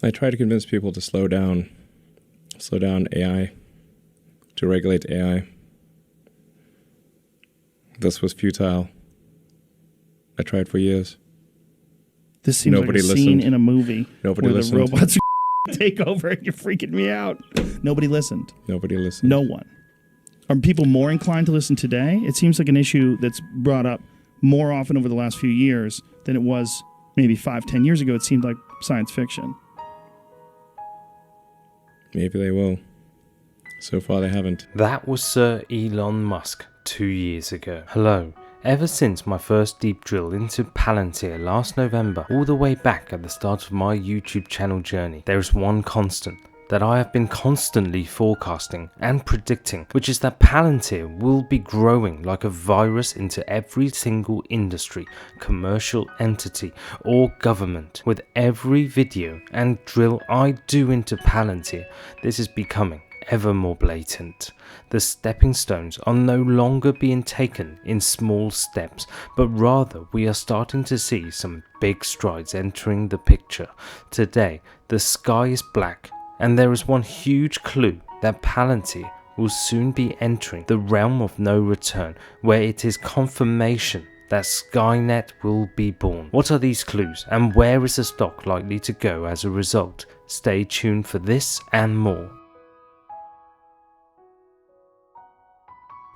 I try to convince people to slow down AI, to regulate AI. This was futile. I tried for years. This seems Nobody like a scene listened. in a movie Nobody where listened. the robots take over and you're freaking me out. Nobody listened. Nobody listened. No one. Are people more inclined to listen today? It seems like an issue that's brought up more often over the last few years than it was maybe 5-10 years ago. It seemed like science fiction. Maybe they will. So far they haven't. That was Sir Elon Musk 2 years ago. Hello. Ever since my first deep drill into Palantir last November, all the way back at the start of my YouTube channel journey, there is one constant that I have been constantly forecasting and predicting, which is that Palantir will be growing like a virus into every single industry, commercial entity or government. With every video and drill I do into Palantir, this is becoming ever more blatant. The stepping stones are no longer being taken in small steps, but rather we are starting to see some big strides entering the picture. Today, the sky is black, and there is one huge clue that Palantir will soon be entering the realm of no return, where it is confirmation that Skynet will be born. What are these clues, and where is the stock likely to go as a result? Stay tuned for this and more.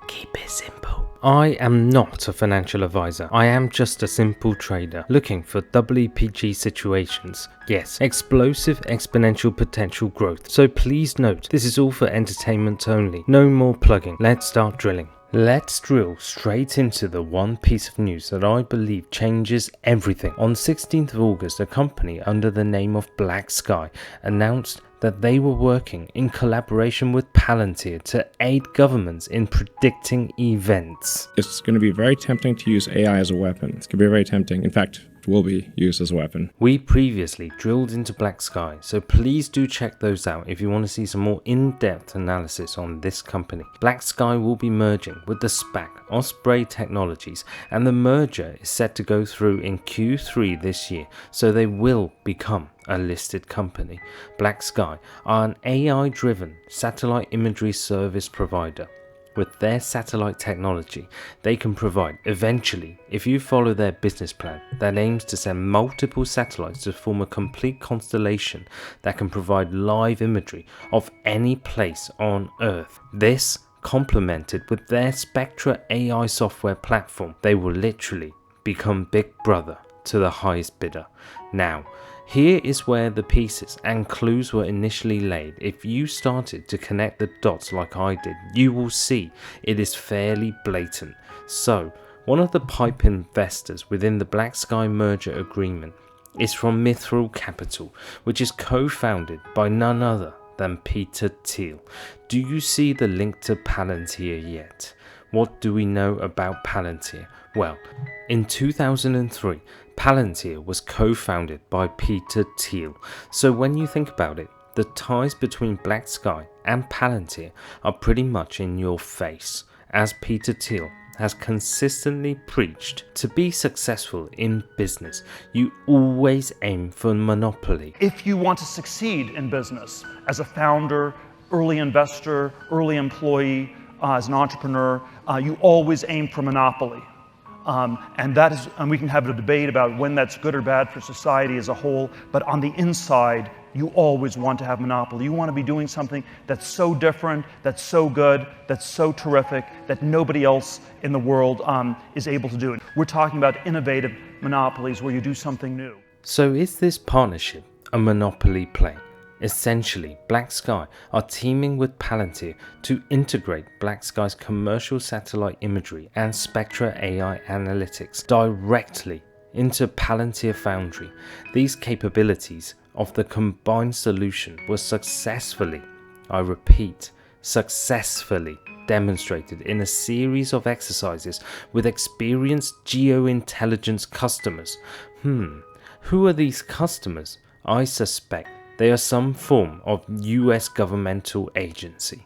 Keep it simple. I am not a financial advisor. I am just a simple trader looking for WPG situations. Yes, explosive exponential potential growth. So please note, this is all for entertainment only. No more plugging. Let's start drilling. Let's drill straight into the one piece of news that I believe changes everything. On 16th of August, a company under the name of BlackSKY announced that they were working in collaboration with Palantir to aid governments in predicting events. It's going to be very tempting to use AI as a weapon. It's going to be very tempting. In fact, it will be used as a weapon. We previously drilled into BlackSKY, so please do check those out if you want to see some more in-depth analysis on this company. BlackSKY will be merging with the SPAC Osprey Technologies, and the merger is set to go through in Q3 this year, so they will become a listed company. BlackSKY are an AI-driven satellite imagery service provider. With their satellite technology, they can provide, eventually, if you follow their business plan that aims to send multiple satellites to form a complete constellation that can provide live imagery of any place on Earth. This, complemented with their Spectra AI software platform, they will literally become Big Brother to the highest bidder. Now, here is where the pieces and clues were initially laid. If you started to connect the dots like I did, you will see it is fairly blatant. So, one of the PIPE investors within the BlackSKY merger agreement is from Mithril Capital, which is co-founded by none other than Peter Thiel. Do you see the link to Palantir yet? What do we know about Palantir? Well, in 2003, Palantir was co-founded by Peter Thiel. So when you think about it, the ties between BlackSKY and Palantir are pretty much in your face, as Peter Thiel has consistently preached. To be successful in business, you always aim for monopoly. If you want to succeed in business as a founder, early investor, early employee, as an entrepreneur, you always aim for monopoly. And we can have a debate about when that's good or bad for society as a whole, but on the inside, you always want to have monopoly. You want to be doing something that's so different, that's so good, that's so terrific, that nobody else in the world is able to do it. We're talking about innovative monopolies where you do something new. So is this partnership a monopoly play? Essentially, BlackSKY are teaming with Palantir to integrate BlackSky's commercial satellite imagery and Spectra AI analytics directly into Palantir Foundry. These capabilities of the combined solution were successfully, I repeat, successfully demonstrated in a series of exercises with experienced geointelligence customers. Who are these customers? I suspect they are some form of US governmental agency.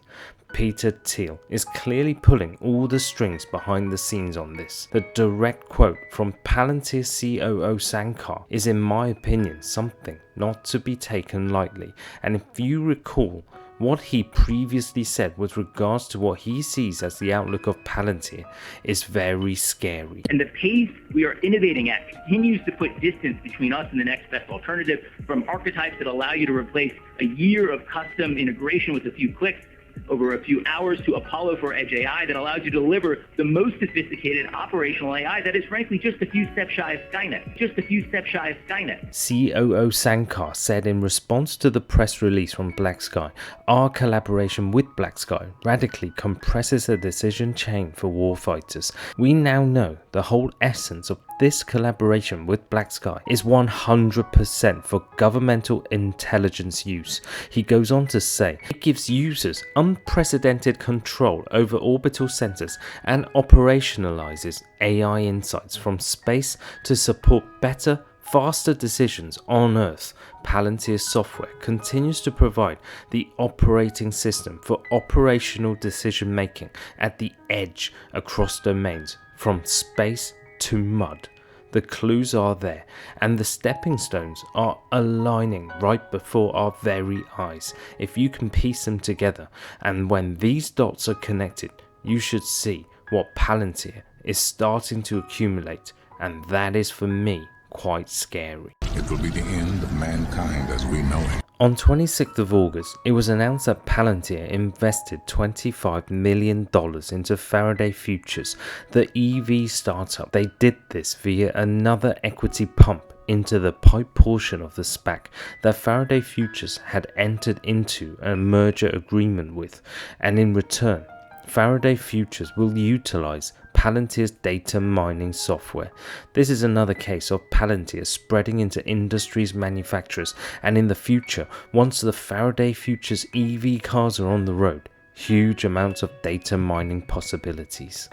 Peter Thiel is clearly pulling all the strings behind the scenes on this. The direct quote from Palantir COO Sankar is, in my opinion, something not to be taken lightly, and if you recall what he previously said with regards to what he sees as the outlook of Palantir is very scary. And the pace we are innovating at continues to put distance between us and the next best alternative, from archetypes that allow you to replace a year of custom integration with a few clicks over a few hours, to Apollo for Edge AI that allows you to deliver the most sophisticated operational AI that is frankly just a few steps shy of Skynet. Just a few steps shy of Skynet. COO Sankar said in response to the press release from BlackSKY, our collaboration with BlackSKY radically compresses the decision chain for warfighters. We now know the whole essence of this collaboration with BlackSKY is 100% for governmental intelligence use. He goes on to say, it gives users unprecedented control over orbital sensors and operationalizes AI insights from space to support better, faster decisions on Earth. Palantir software continues to provide the operating system for operational decision making at the edge across domains, from space to mud. The clues are there, and the stepping stones are aligning right before our very eyes. If you can piece them together, and when these dots are connected, you should see what Palantir is starting to accumulate, and that is, for me, quite scary. It will be the end of mankind as we know it. On 26th of August, it was announced that Palantir invested $25 million into Faraday Futures, the EV startup. They did this via another equity pump into the pipe portion of the SPAC that Faraday Futures had entered into a merger agreement with, and in return, Faraday Futures will utilize Palantir's data mining software. This is another case of Palantir spreading into industries manufacturers, and in the future, once the Faraday Futures EV cars are on the road, huge amounts of data mining possibilities.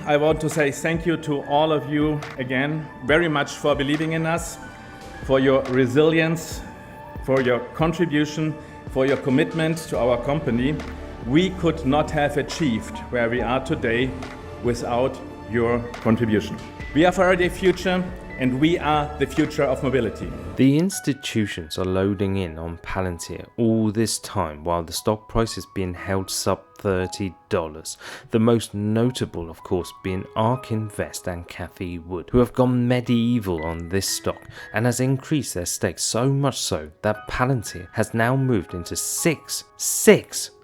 I want to say thank you to all of you again very much for believing in us, for your resilience, for your contribution, for your commitment to our company. We could not have achieved where we are today without your contribution. We are Faraday Future, and we are the future of mobility. The institutions are loading in on Palantir all this time while the stock price is being held sub $30. The most notable, of course, being ARK Invest and Cathie Wood, who have gone medieval on this stock and has increased their stake so much so that Palantir has now moved into six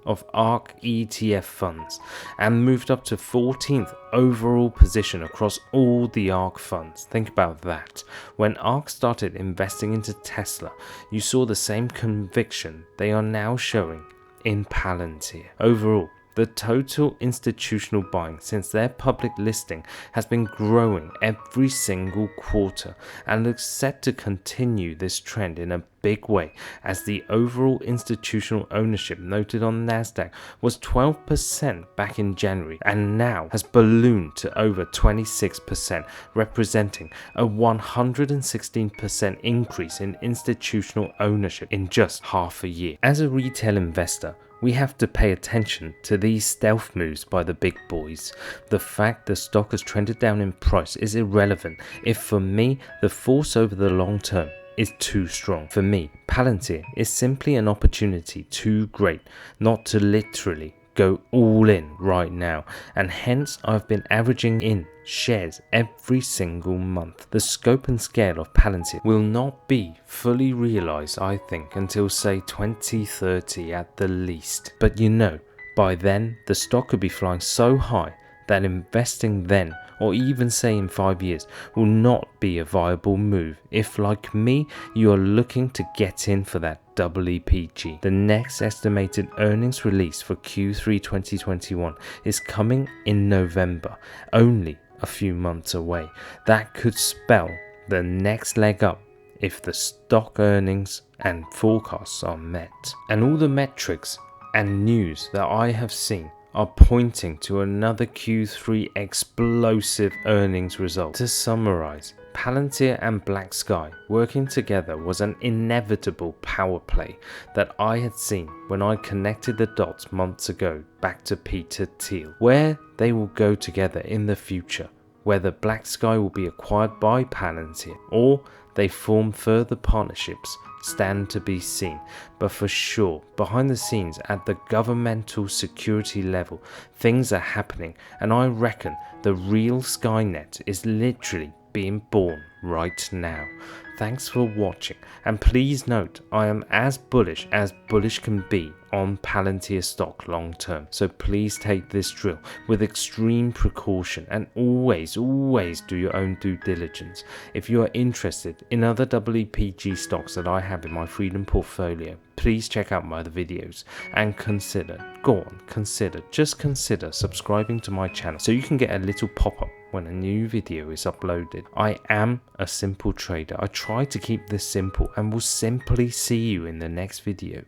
of ARK ETF funds and moved up to 14th overall position across all the ARK funds. Think about that. When ARK started investing into Tesla, you saw the same conviction they are now showing in Palantir. Overall, the total institutional buying since their public listing has been growing every single quarter and looks set to continue this trend in a big way, as the overall institutional ownership noted on Nasdaq was 12% back in January and now has ballooned to over 26%, representing a 116% increase in institutional ownership in just half a year. As a retail investor, we have to pay attention to these stealth moves by the big boys. The fact the stock has trended down in price is irrelevant if, for me, the force over the long term is too strong. For me, Palantir is simply an opportunity too great not to literally go all in right now, and hence I've been averaging in shares every single month. The scope and scale of Palantir will not be fully realized, I think, until say 2030 at the least. But you know, by then the stock could be flying so high that investing then, or even say in 5 years, will not be a viable move if, like me, you are looking to get in for that double EPG. The next estimated earnings release for Q3 2021 is coming in November, only a few months away. That could spell the next leg up if the stock earnings and forecasts are met. And all the metrics and news that I have seen are pointing to another Q3 explosive earnings result. To summarize, Palantir and BlackSKY working together was an inevitable power play that I had seen when I connected the dots months ago back to Peter Thiel. Where they will go together in the future, whether BlackSKY will be acquired by Palantir or they form further partnerships, stand to be seen. But for sure, behind the scenes at the governmental security level, things are happening, and I reckon the real Skynet is literally being born right now. Thanks for watching, and please note I am as bullish can be on Palantir stock long term, so please take this drill with extreme precaution and always do your own due diligence. If you are interested in other WPG stocks that I have in my Freedom portfolio, please check out my other videos and just consider subscribing to my channel so you can get a little pop-up when a new video is uploaded. I am a simple trader. I try to keep this simple and will simply see you in the next video.